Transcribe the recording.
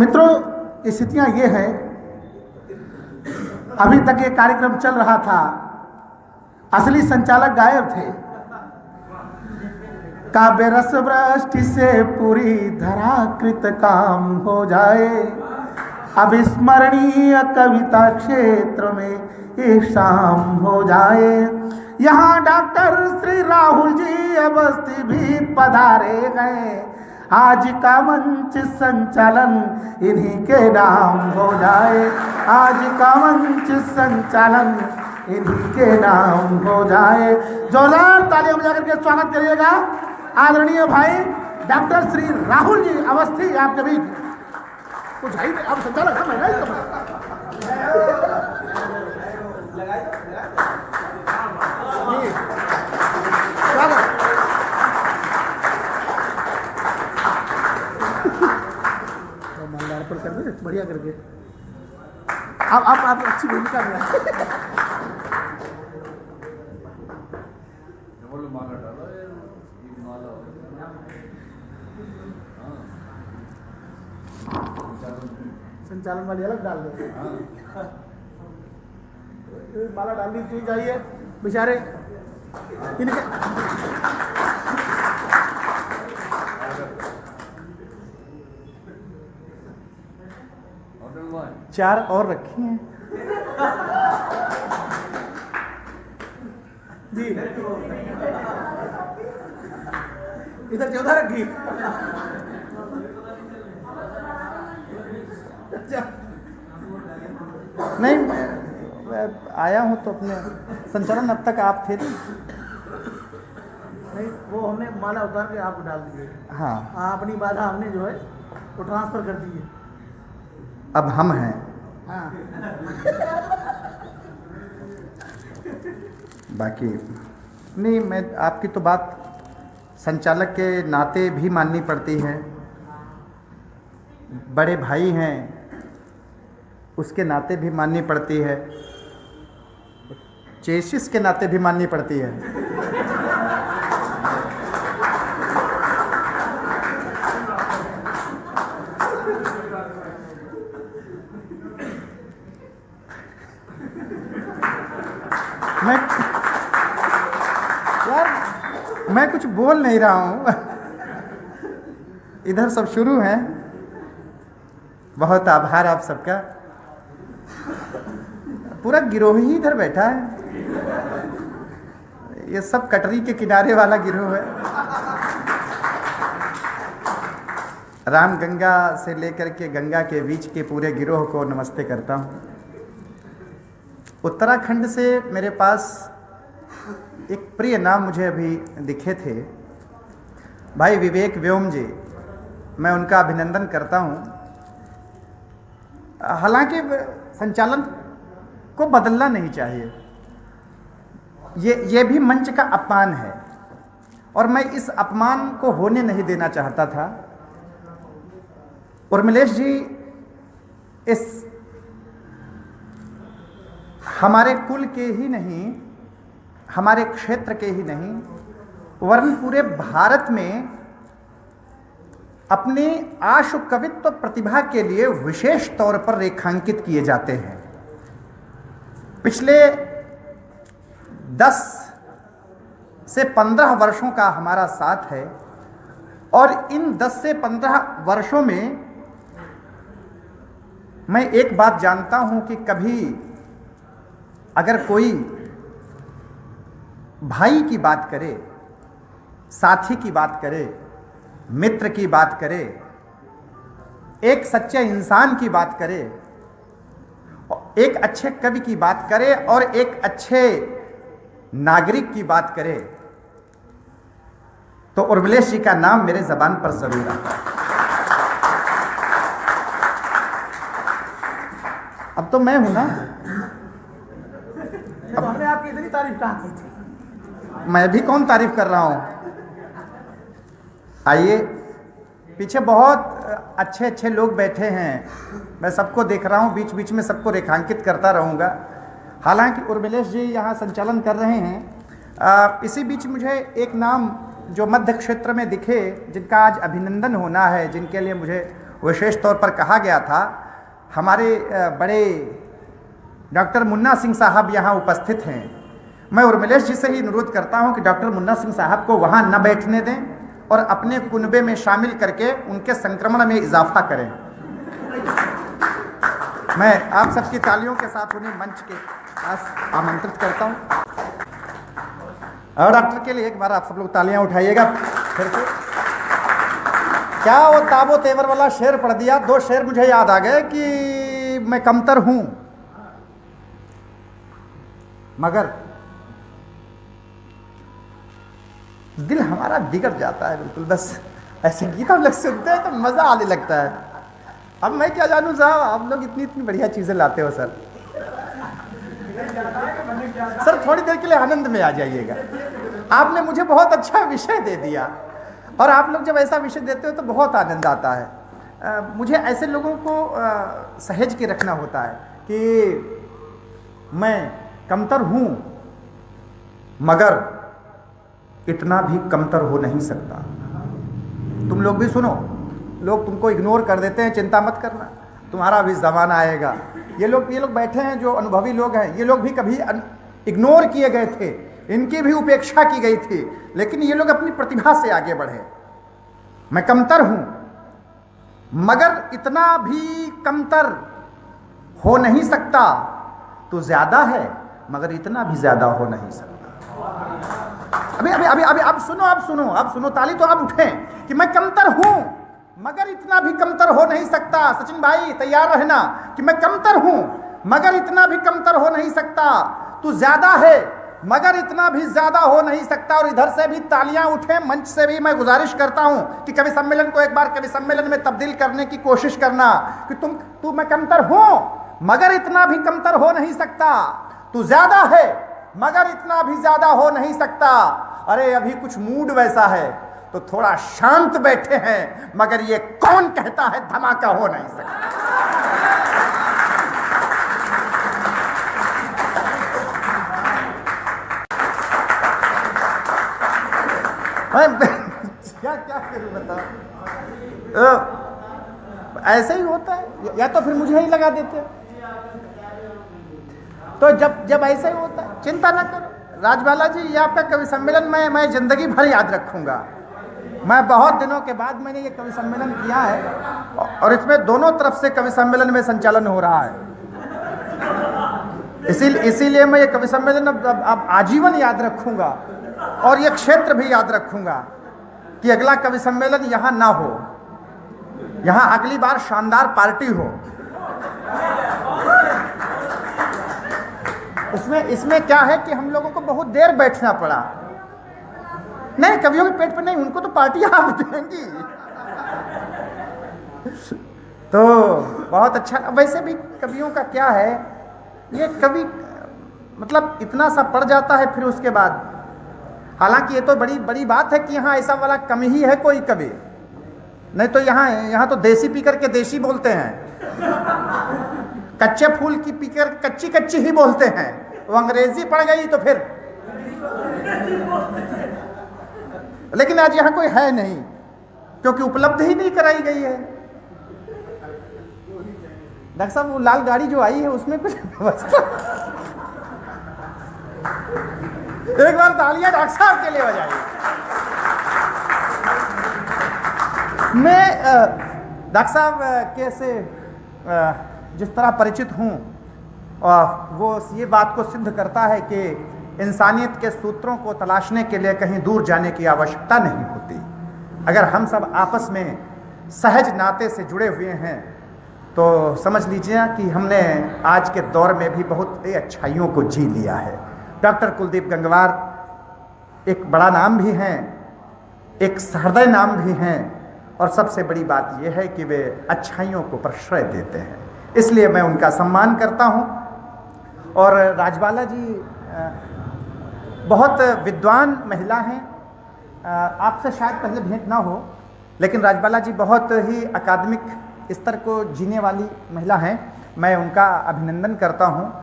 मित्रों, स्थितियां ये हैं, अभी तक ये कार्यक्रम चल रहा था, असली संचालक गायब थे। काव्य रस वृष्टि से पूरी धरा कृत काम हो जाए, अविस्मरणीय कविता क्षेत्र में ये शाम हो जाए। यहाँ डॉक्टर श्री राहुल जी अवस्थी भी पधारे गए, आज का मंच संचालन इन्हीं के नाम हो जाए, आज का मंच संचालन इन्हीं के नाम हो जाए। जोरदार तालियां बजा करके स्वागत करिएगा आदरणीय भाई डॉक्टर श्री राहुल जी अवस्थी। आपके बीच कुछ है, आप संचालक हम है मालदार पर कर दे बढ़िया करके। आप अच्छी भूमिका में संचालन वाली अलग डाल देते, माला डालनी चाहिए चाहिए बेचारे इनके। चार और रखी हैं जी, इधर 14 रखी। नहीं, मैं आया हूँ तो अपने संचालन अब तक आप थे नहीं, वो हमने माला उतार के आपको डाल दिए। हाँ, अपनी बाधा हमने जो है वो ट्रांसफर कर दी है, अब हम हैं। हाँ। बाकी नहीं, मैं आपकी तो बात संचालक के नाते भी माननी पड़ती है, बड़े भाई हैं उसके नाते भी माननी पड़ती है, चेसिस के नाते भी माननी पड़ती है। मैं कुछ बोल नहीं रहा हूँ, इधर सब शुरू हैं। बहुत आभार आप सबका, पूरा गिरोह ही इधर बैठा है, ये सब कटरी के किनारे वाला गिरोह है। राम गंगा से लेकर के गंगा के बीच के पूरे गिरोह को नमस्ते करता हूँ। उत्तराखंड से मेरे पास एक प्रिय नाम मुझे अभी दिखे थे, भाई विवेक व्योम जी, मैं उनका अभिनंदन करता हूँ। हालांकि संचालन को बदलना नहीं चाहिए, ये भी मंच का अपमान है और मैं इस अपमान को होने नहीं देना चाहता था। उर्मिलेश जी इस हमारे कुल के ही नहीं, हमारे क्षेत्र के ही नहीं, वरन पूरे भारत में अपनी आशु कवित्व प्रतिभा के लिए विशेष तौर पर रेखांकित किए जाते हैं। पिछले 10 से 15 वर्षों का हमारा साथ है और इन 10 से 15 वर्षों में मैं एक बात जानता हूं कि कभी अगर कोई भाई की बात करे, साथी की बात करे, मित्र की बात करे, एक सच्चे इंसान की बात करे, एक अच्छे कवि की बात करे और एक अच्छे नागरिक की बात करे, तो उर्मिलेश जी का नाम मेरे ज़बान पर जरूर आता है। अब तो मैं हूं ना, अब हमने आपकी इतनी तारीफ कहाँ की थी, मैं भी कौन तारीफ कर रहा हूं। आइए, पीछे बहुत अच्छे अच्छे लोग बैठे हैं, मैं सबको देख रहा हूं, बीच बीच में सबको रेखांकित करता रहूंगा। हालांकि उर्मिलेश जी यहाँ संचालन कर रहे हैं। इसी बीच मुझे एक नाम जो मध्य क्षेत्र में दिखे, जिनका आज अभिनंदन होना है, जिनके लिए मुझे विशेष तौर पर कहा गया था। हमारे बड़े डॉक्टर मुन्ना सिंह साहब यहाँ उपस्थित हैं। मैं उर्मिलेश जी से ही अनुरोध करता हूँ कि डॉक्टर मुन्ना सिंह साहब को वहाँ न बैठने दें और अपने कुनबे में शामिल करके उनके संक्रमण में इजाफा करें। मैं आप सबकी तालियों के साथ उन्हें मंच के पास आमंत्रित करता हूँ। और डॉक्टर के लिए एक बार आप सब लोग तालियां उठाइएगा फिर से। क्या वो ताबो तेवर वाला शेर पढ़ दिया। 2 शेर मुझे याद आ गए कि मैं कमतर हूं मगर दिल हमारा बिगड़ जाता है बिल्कुल। बस ऐसे गीत हम लोग सुनते हैं तो मजा आने लगता है। अब मैं क्या जानूं साहब, आप लोग इतनी इतनी बढ़िया चीजें लाते हो सर। सर थोड़ी देर के लिए आनंद में आ जाइएगा। आपने मुझे बहुत अच्छा विषय दे दिया और आप लोग जब ऐसा विषय देते हो तो बहुत आनंद आता है। मुझे ऐसे लोगों को सहेज के रखना होता है कि मैं कमतर हूं मगर इतना भी कमतर हो नहीं सकता। तुम लोग भी सुनो, लोग तुमको इग्नोर कर देते हैं, चिंता मत करना, तुम्हारा भी ज़माना आएगा। ये लोग बैठे हैं जो अनुभवी लोग हैं, ये लोग भी कभी इग्नोर किए गए थे, इनकी भी उपेक्षा की गई थी, लेकिन ये लोग अपनी प्रतिभा से आगे बढ़े। मैं कमतर हूं मगर इतना भी कमतर हो नहीं सकता। तो ज्यादा है मगर इतना भी ज्यादा हो नहीं सकता। अभी अभी अभी अभी अब सुनो ताली तो आप उठें कि मैं कमतर हूं मगर इतना भी कमतर हो नहीं सकता। सचिन भाई तैयार रहना कि मैं कमतर हूं मगर इतना भी कमतर हो नहीं सकता। तू ज्यादा है मगर इतना भी ज्यादा हो नहीं सकता। और इधर से भी तालियां उठे, मंच से भी मैं गुजारिश करता हूं कि कवि सम्मेलन को एक बार कवि सम्मेलन में तब्दील करने की कोशिश करना कि तू मैं कमतर हूं मगर इतना भी कमतर हो नहीं सकता। तू ज्यादा है मगर इतना भी ज्यादा हो नहीं सकता। अरे अभी कुछ मूड वैसा है तो थोड़ा शांत बैठे हैं मगर ये कौन कहता है धमाका हो नहीं सकता। क्या क्या करूं बताओ। ऐसे ही होता है, या तो फिर मुझे ही लगा देते। तो जब ऐसे ही होता है, चिंता ना करो राजबाला जी, ये आपका कवि सम्मेलन मैं जिंदगी भर याद रखूंगा। मैं बहुत दिनों के बाद मैंने ये कवि सम्मेलन किया है और इसमें दोनों तरफ से कवि सम्मेलन में संचालन हो रहा है। इसीलिए मैं ये कवि सम्मेलन अब आजीवन याद रखूंगा और ये क्षेत्र भी याद रखूंगा कि अगला कवि सम्मेलन यहाँ ना हो, यहाँ अगली बार शानदार पार्टी हो। इसमें क्या है कि हम लोगों को बहुत देर बैठना पड़ा। नहीं, कवियों के पेट पे नहीं, उनको तो पार्टी आप देंगी। तो बहुत अच्छा। वैसे भी कवियों का क्या है, ये कवि मतलब इतना सा पड़ जाता है फिर उसके बाद। हालांकि ये तो बड़ी बात है कि यहाँ ऐसा वाला कम ही है कोई कवि, नहीं तो यहाँ तो देसी पीकर के देसी बोलते हैं, कच्चे फूल की पीकर कच्ची ही बोलते हैं। वो अंग्रेजी पड़ गई तो फिर। लेकिन आज यहाँ कोई है नहीं क्योंकि उपलब्ध ही नहीं कराई गई है। डॉक्टर साहब वो लाल गाड़ी जो आई है उसमें कुछ व्यवस्था। एक बार तालियां डॉक्टर साहब के लिए बजाइए। मैं डॉक्टर साहब के से जिस तरह परिचित हूँ वो ये बात को सिद्ध करता है कि इंसानियत के सूत्रों को तलाशने के लिए कहीं दूर जाने की आवश्यकता नहीं होती। अगर हम सब आपस में सहज नाते से जुड़े हुए हैं तो समझ लीजिए कि हमने आज के दौर में भी बहुत अच्छाइयों को जी लिया है। डॉक्टर कुलदीप गंगवार एक बड़ा नाम भी हैं, एक सहृदय नाम भी हैं और सबसे बड़ी बात यह है कि वे अच्छाइयों को प्रश्रय देते हैं, इसलिए मैं उनका सम्मान करता हूं। और राजबाला जी बहुत विद्वान महिला हैं, आपसे शायद पहले भेंट ना हो, लेकिन राजबाला जी बहुत ही अकादमिक स्तर को जीने वाली महिला हैं। मैं उनका अभिनंदन करता हूं।